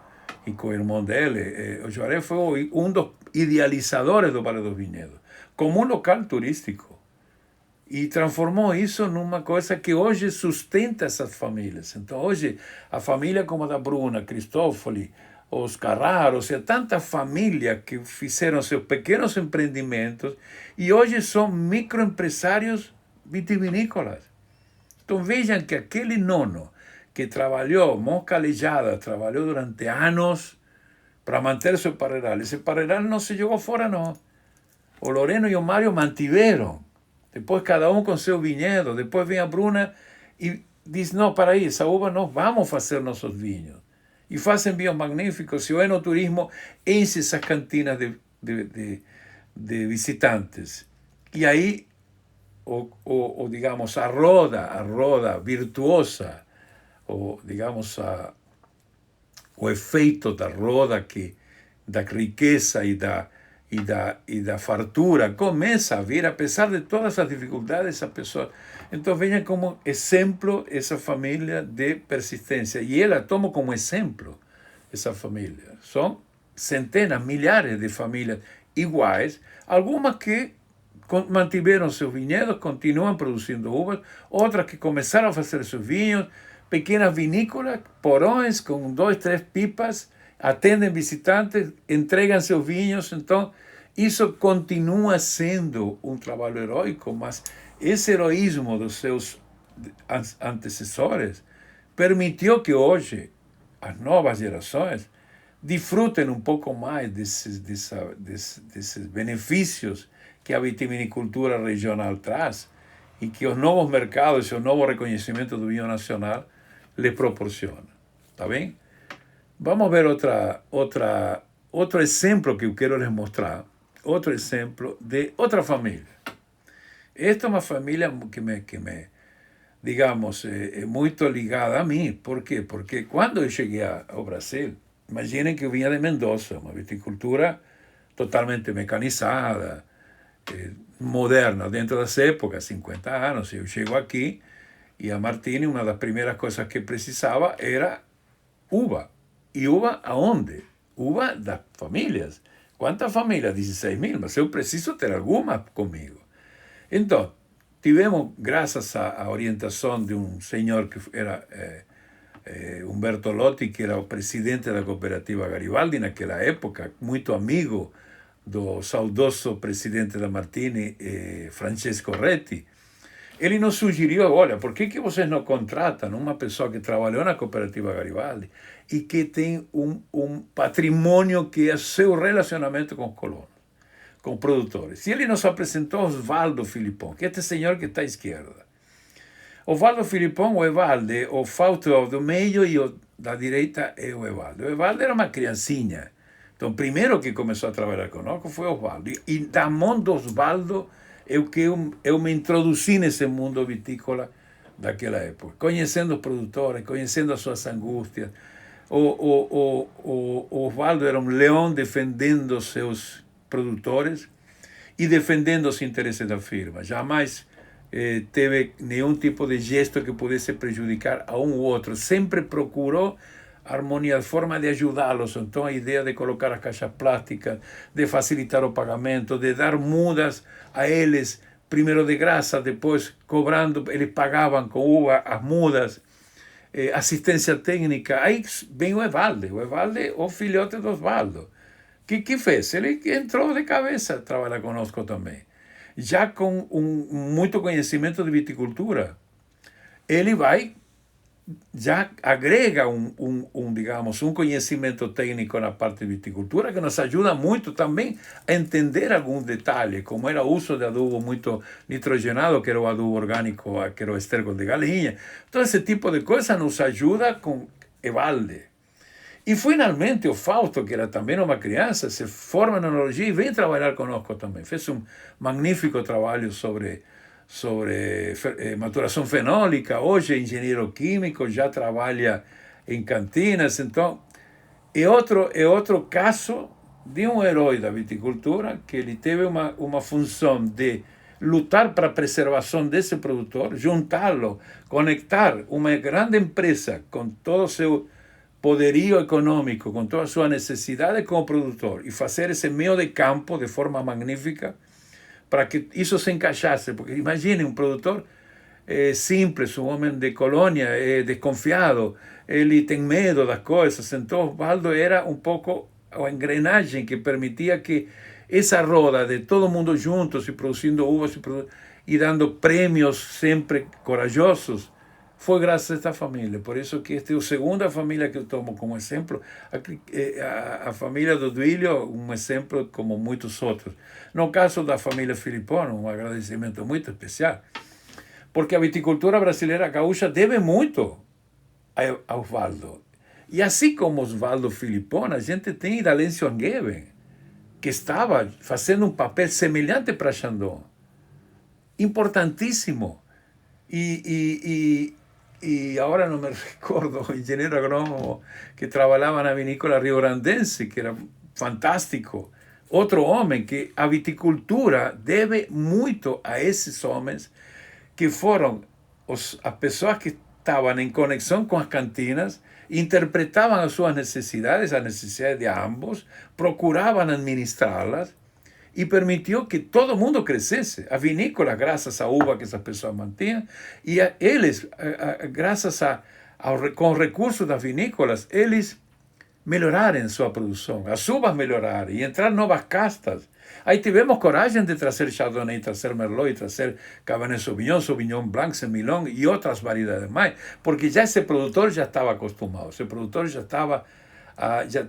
e com o irmão dele. O Juarez foi um dos idealizadores do Vale dos Vinhedos, como um local turístico. E transformou isso numa coisa que hoje sustenta essas famílias. Então, hoje, a família como a da Bruna, Cristofori, os Carraro, ou seja, tanta família que fizeram seus pequenos empreendimentos e hoje são microempresários vitivinícolas. Então vejam que aquele nono que trabalhou, mão calejada, trabalhou durante anos para manter seu parreiral. Esse parreiral não se jogou fora, não. O Loreno e o Mário mantiveram. Depois cada um com seu vinhedo. Depois vem a Bruna e diz, não, para aí, essa uva nós vamos fazer nossos vinhos. E fazem vinhos magníficos. E o enoturismo enche essas cantinas de visitantes. E aí, digamos, a roda virtuosa, digamos, o efeito da roda da riqueza e da fartura começa a vir, apesar de todas as dificuldades, a pessoa. Então, venha como exemplo essa família de persistência. E ela toma como exemplo essa família. São centenas, milhares de famílias iguais, algumas que mantiveram seus vinhedos, continuam produzindo uvas, outras que começaram a fazer seus vinhos, pequenas vinícolas, porões com 2, 3 pipas, atendem visitantes, entregam seus vinhos. Então, isso continua sendo um trabalho heróico, mas esse heroísmo dos seus antecessores permitiu que hoje as novas gerações desfrutem um pouco mais desses benefícios que a vitivinicultura regional traz e que os novos mercados e o novo reconhecimento do vinho nacional lhe proporciona. Tá bem? Vamos ver outro exemplo que eu quero lhes mostrar. Outro exemplo de outra família. Esta é uma família que me digamos, é muito ligada a mim. Por quê? Porque quando eu cheguei ao Brasil, imaginem que eu vinha de Mendoza, uma viticultura totalmente mecanizada, moderna, dentro das épocas, 50 anos. Eu chego aqui e a Martini, uma das primeiras coisas que precisava era uva. E uva aonde? Uva das famílias. Quantas famílias? 16.000, mas eu preciso ter alguma comigo. Então, tivemos, graças à orientação de um senhor que era Humberto Lotti, que era o presidente da cooperativa Garibaldi naquela época, muito amigo do saudoso presidente da Martini, Francesco Retti. Ele nos sugeriu, olha, por que vocês não contratam uma pessoa que trabalhou na cooperativa Garibaldi e que tem um patrimônio que é seu relacionamento com os colonos, com produtores? E ele nos apresentou Osvaldo Filipon, que é este senhor que está à esquerda. Osvaldo Filipon, o Evalde, o Fausto do meio e o da direita é o Evaldo. O Evaldo era uma criancinha. Então, o primeiro que começou a trabalhar conosco foi Osvaldo. E da mão do Osvaldo eu me introduzi nesse mundo vitícola daquela época, conhecendo os produtores, conhecendo as suas angústias. O Osvaldo era um leão defendendo seus produtores e defendendo os interesses da firma. Jamais teve nenhum tipo de gesto que pudesse prejudicar a um ou outro. Sempre procurou harmonia, forma de ajudá-los. Então, a ideia de colocar as caixas plásticas, de facilitar o pagamento, de dar mudas a eles, primeiro de graça, depois cobrando, eles pagavam com uva as mudas, assistência técnica. Aí vem o Evalde, o filhote do Osvaldo. Que fez? Ele entrou de cabeça a trabalhar conosco também. Já com muito conhecimento de viticultura, ele vai, já agrega digamos, um conhecimento técnico na parte de viticultura que nos ajuda muito também a entender alguns detalhes, como era o uso de adubo muito nitrogenado, que era o adubo orgânico, que era o esterco de galinha. Todo esse tipo de coisa nos ajuda com Evalde. E, finalmente, o Fausto, que era também uma criança, se forma na enologia e vem trabalhar conosco também. Fez um magnífico trabalho sobre maturação fenólica. Hoje é engenheiro químico, já trabalha em Campinas. Então, é outro caso de um herói da viticultura, que ele teve uma função de lutar para a preservação desse produtor, juntá-lo, conectar uma grande empresa com todo o seu poderio econômico, com toda a sua necessidade com o produtor, e fazer esse meio de campo de forma magnífica para que isso se encaixasse. Porque imagine um produtor simples, um homem de colônia, desconfiado, ele tem medo das coisas. Então, Osvaldo era um pouco a engrenagem que permitia que essa roda de todo mundo juntos e produzindo uvas e dando prêmios sempre corajosos, foi graças a esta família. Por isso que esta é a segunda família que eu tomo como exemplo. A família do Duílio, um exemplo como muitos outros. No caso da família Filipon, um agradecimento muito especial, porque a viticultura brasileira gaúcha deve muito a Osvaldo. E assim como Osvaldo Filipon, a gente tem Idalencio Angeben, que estava fazendo um papel semelhante para Chandon. Importantíssimo. E agora não me recordo, o engenheiro agrônomo que trabalhava na vinícola rio-grandense, que era fantástico. Outro homem que a viticultura deve muito a esses homens que foram as pessoas que estavam em conexão com as cantinas, interpretavam as suas necessidades, as necessidades de ambos, procuravam administrá-las, e permitiu que todo mundo crescesse. A vinícola, graças à uva que essas pessoas mantinham, e eles, graças com recursos das vinícolas, eles melhoraram sua produção, as uvas melhoraram, e entraram novas castas. Aí tivemos coragem de trazer Chardonnay, trazer Merlot, trazer Cabernet Sauvignon, Sauvignon Blanc, Semillon e outras variedades mais, porque já esse produtor já estava acostumado, esse produtor já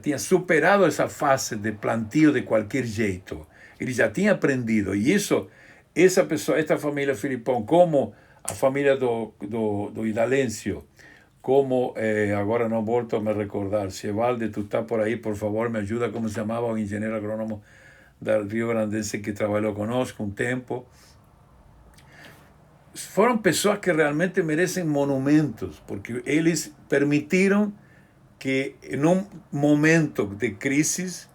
tinha superado essa fase de plantio de qualquer jeito. Ele já tinha aprendido, e isso essa pessoa, esta família Filipão, como a família do Idalencio, como, agora não volto a me recordar, se Evalde, tu está por aí, por favor, me ajuda, como se chamava o engenheiro agrônomo da Rio Grandense que trabalhou conosco um tempo. Foram pessoas que realmente merecem monumentos, porque eles permitiram que, em um momento de crise,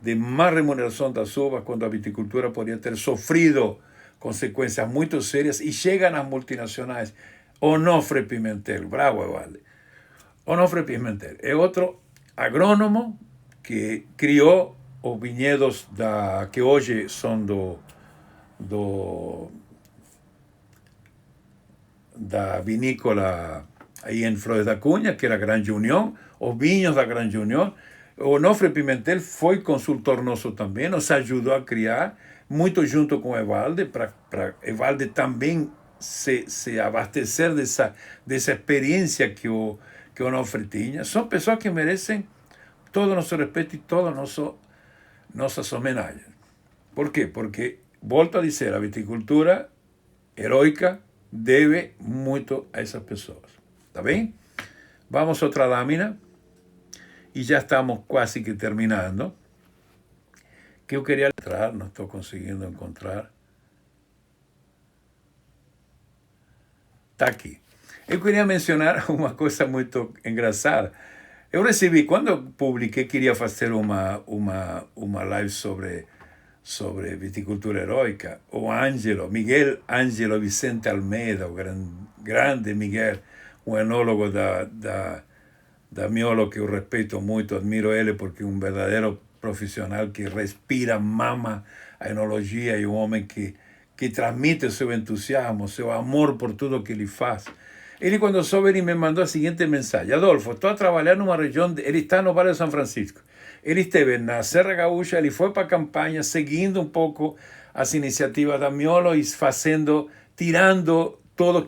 de má remuneração das uvas, quando a viticultura podia ter sofrido consequências muito sérias, e chegam as multinacionais. Onofre Pimentel, bravo Evalde. Onofre Pimentel é outro agrônomo que criou os vinhedos que hoje são da vinícola aí em Flores da Cunha, que era a Grande União, os vinhos da Grande União. O Onofre Pimentel foi consultor nosso também, nos ajudou a criar, muito junto com o Evalde, para Evalde também se abastecer dessa experiência que o Onofre tinha. São pessoas que merecem todo o nosso respeito e todas nossas homenagens. Por quê? Porque, volto a dizer, a viticultura heroica deve muito a essas pessoas. Tá bem? Vamos a outra lâmina. E já estamos quase que terminando. Que eu queria entrar, não estou conseguindo encontrar. Está aqui. Eu queria mencionar uma coisa muito engraçada. Eu recebi, quando eu publiquei, queria fazer uma live sobre viticultura heroica, o Miguel Ângelo Vicente Almeida, o grande Miguel, um enólogo da Miolo, que eu respeito muito, admiro ele porque é um verdadeiro profissional que respira, mama a enologia, e um homem que transmite o seu entusiasmo, o seu amor por tudo que ele faz. Ele, quando soube, ele me mandou a seguinte mensagem: Adolfo, estou a trabalhar numa região, ele está no Vale de São Francisco. Ele esteve na Serra Gaúcha, ele foi para a campanha, seguindo um pouco as iniciativas da Miolo e tirando todo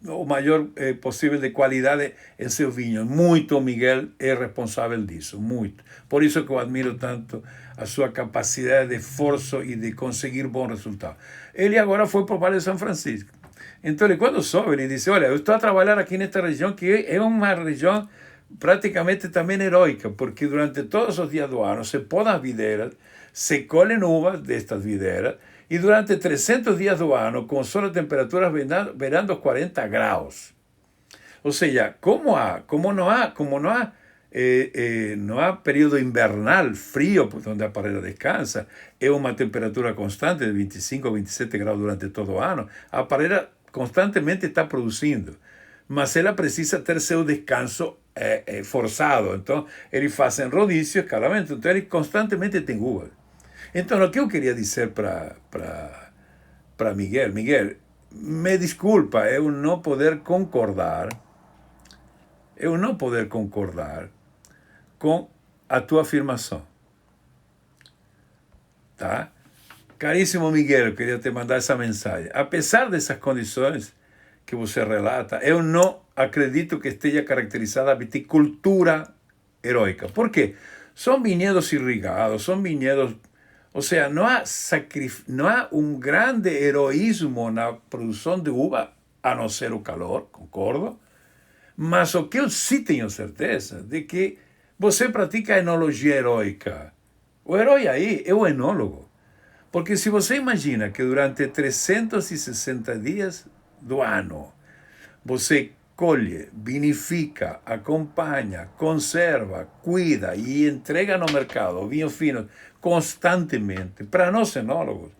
o maior possível de qualidade em seus vinhos. Muito, Miguel é responsável disso, muito. Por isso que eu admiro tanto a sua capacidade de esforço e de conseguir bons resultados. Ele agora foi para o Vale de São Francisco. Então, ele, quando soube, ele disse: olha, eu estou a trabalhar aqui nesta região, que é uma região praticamente também heroica, porque durante todos os dias do ano se podam as videiras, se colhem uvas destas videiras, e durante 300 dias do ano, com sol e temperaturas beirando os 40 graus. Ou seja, não há período invernal frio, onde a parreira descansa, é uma temperatura constante de 25 a 27 graus durante todo o ano, a parreira constantemente está produzindo, mas ela precisa ter seu descanso forçado. Então, eles fazem rodízio, escalamento, então eles constantemente têm uvas. Então, o que eu queria dizer para Miguel, me desculpa, eu não poder concordar com a tua afirmação. Tá? Caríssimo Miguel, eu queria te mandar essa mensagem. Apesar dessas condições que você relata, eu não acredito que esteja caracterizada a viticultura heroica. Por quê? São vinhedos irrigados, são vinhedos... Ou seja, não há um grande heroísmo na produção de uva, a não ser o calor, concordo. Mas o que eu sim tenho certeza de que você pratica a enologia heroica. O herói aí é o enólogo. Porque se você imagina que durante 360 dias do ano você colhe, vinifica, acompanha, conserva, cuida e entrega no mercado vinho fino constantemente, para nós enólogos,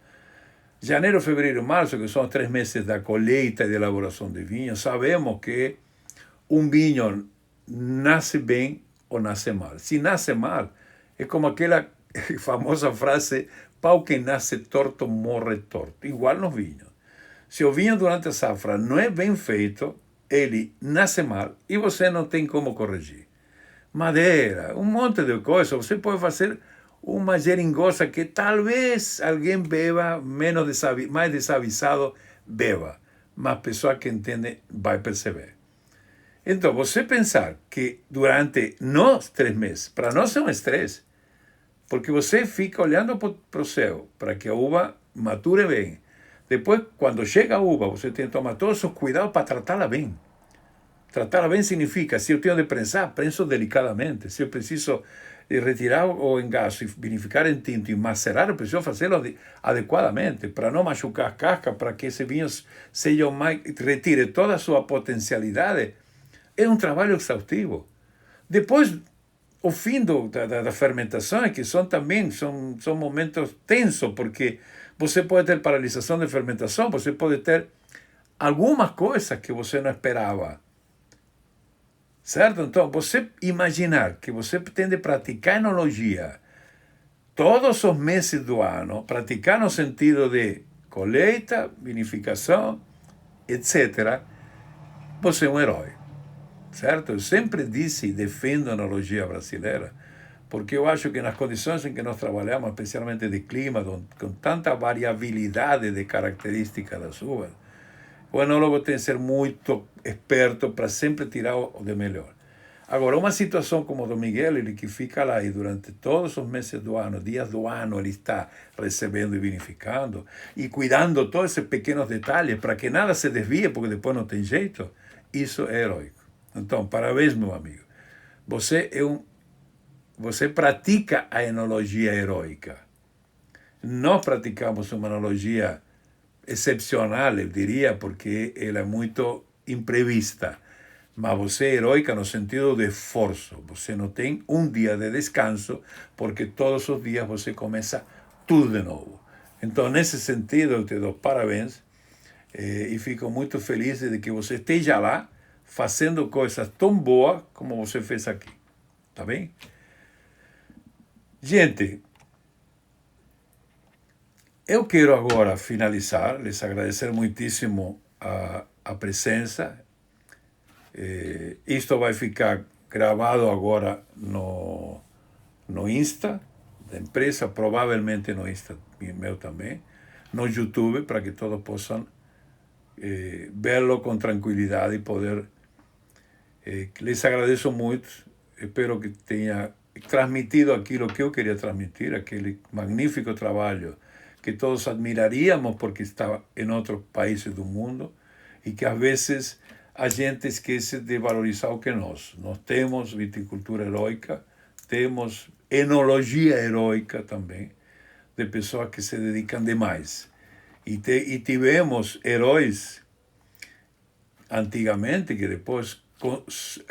janeiro, fevereiro, março, que são os 3 meses da colheita e de elaboração de vinho, sabemos que um vinho nasce bem ou nasce mal. Se nasce mal, é como aquela famosa frase: pau que nasce torto, morre torto. Igual nos vinhos. Se o vinho durante a safra não é bem feito, ele nasce mal e você não tem como corrigir. Madeira, um monte de coisas. Você pode fazer uma geringonça que talvez alguém beba, mais desavisado beba, mas a pessoa que entende vai perceber. Então, você pensar que durante nós 3 meses, para nós é um estresse, porque você fica olhando para o céu, para que a uva mature bem, Depois, quando chega a uva, você tem que tomar todos os cuidados para tratá-la bem. Tratá-la bem significa, se eu tenho de prensar, prenso delicadamente. Se eu preciso retirar o engaço e vinificar em tinto e macerar, eu preciso fazê-lo adequadamente, para não machucar a casca, para que esse vinho seja mais, retire toda a sua potencialidade. É um trabalho exaustivo. Depois, o fim da fermentação, que são momentos tensos, porque você pode ter paralisação de fermentação, você pode ter alguma coisa que você não esperava. Certo? Então, você imaginar que você tem de praticar enologia todos os meses do ano, praticar no sentido de colheita, vinificação, etc., você é um herói. Certo? Eu sempre disse e defendo a enologia brasileira, porque eu acho que nas condições em que nós trabalhamos, especialmente de clima, com tanta variabilidade de características das uvas, o enólogo tem que ser muito esperto para sempre tirar o de melhor. Agora, uma situação como o do Miguel, ele que fica lá e durante todos os meses do ano, dias do ano, ele está recebendo e vinificando e cuidando todos esses pequenos detalhes para que nada se desvie, porque depois não tem jeito, isso é heróico. Então, parabéns, meu amigo. Você pratica a enologia heróica. Nós praticamos uma enologia excepcional, eu diria, porque ela é muito imprevista. Mas você é heróica no sentido de esforço. Você não tem um dia de descanso, porque todos os dias você começa tudo de novo. Então, nesse sentido, eu te dou parabéns e fico muito feliz de que você esteja lá fazendo coisas tão boas como você fez aqui. Tá bem? Gente, eu quero agora finalizar, les agradecer muitíssimo a presença. Isto vai ficar gravado agora no Insta da empresa, provavelmente no Insta meu também, no YouTube, para que todos possam verlo com tranquilidade e poder. Les agradeço muito, espero que tenha transmitido aquilo que eu queria transmitir, aquele magnífico trabalho que todos admiraríamos porque está em outros países do mundo e que às vezes a gente esquece de valorizar o que é nosso. Nós temos viticultura heróica, temos enologia heróica também, de pessoas que se dedicam demais. E tivemos heróis antigamente que depois,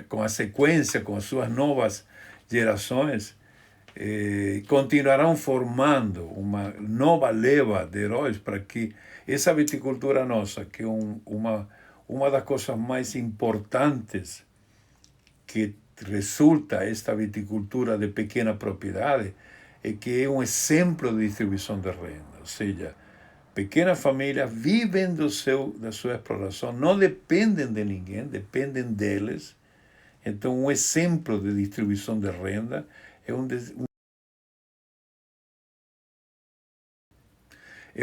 com a sequência, com as suas novas gerações, continuarão formando uma nova leva de heróis para que essa viticultura nossa, que é uma das coisas mais importantes que resulta esta viticultura de pequena propriedade, é que é um exemplo de distribuição de renda. Ou seja, pequenas famílias vivem da sua exploração, não dependem de ninguém, dependem deles. Então, um exemplo de distribuição de renda é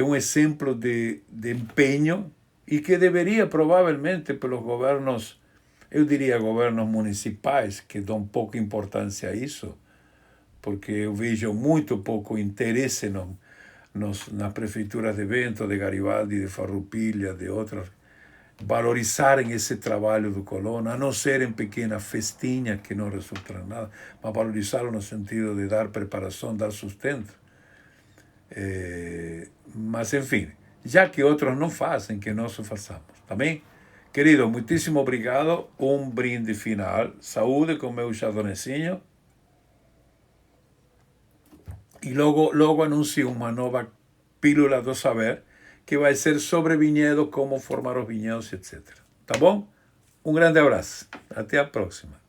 um exemplo de empenho e que deveria, provavelmente, pelos governos, eu diria governos municipais, que dão pouca importância a isso, porque eu vejo muito pouco interesse nas prefeituras de Bento, de Garibaldi, de Farroupilha, de outras, valorizarem esse trabalho do colono, a não ser em pequenas festinhas que não resultam em nada, mas valorizá-lo no sentido de dar preparação, dar sustento. Mas, enfim, já que outros não fazem, que nós o façamos, tá bem? Querido, muitíssimo obrigado. Um brinde final. Saúde com meu chadonezinho. E logo anuncio uma nova pílula do saber, que vai ser sobre vinhedo, como formar os vinhedos, etc. Tá bom? Um grande abraço. Até a próxima.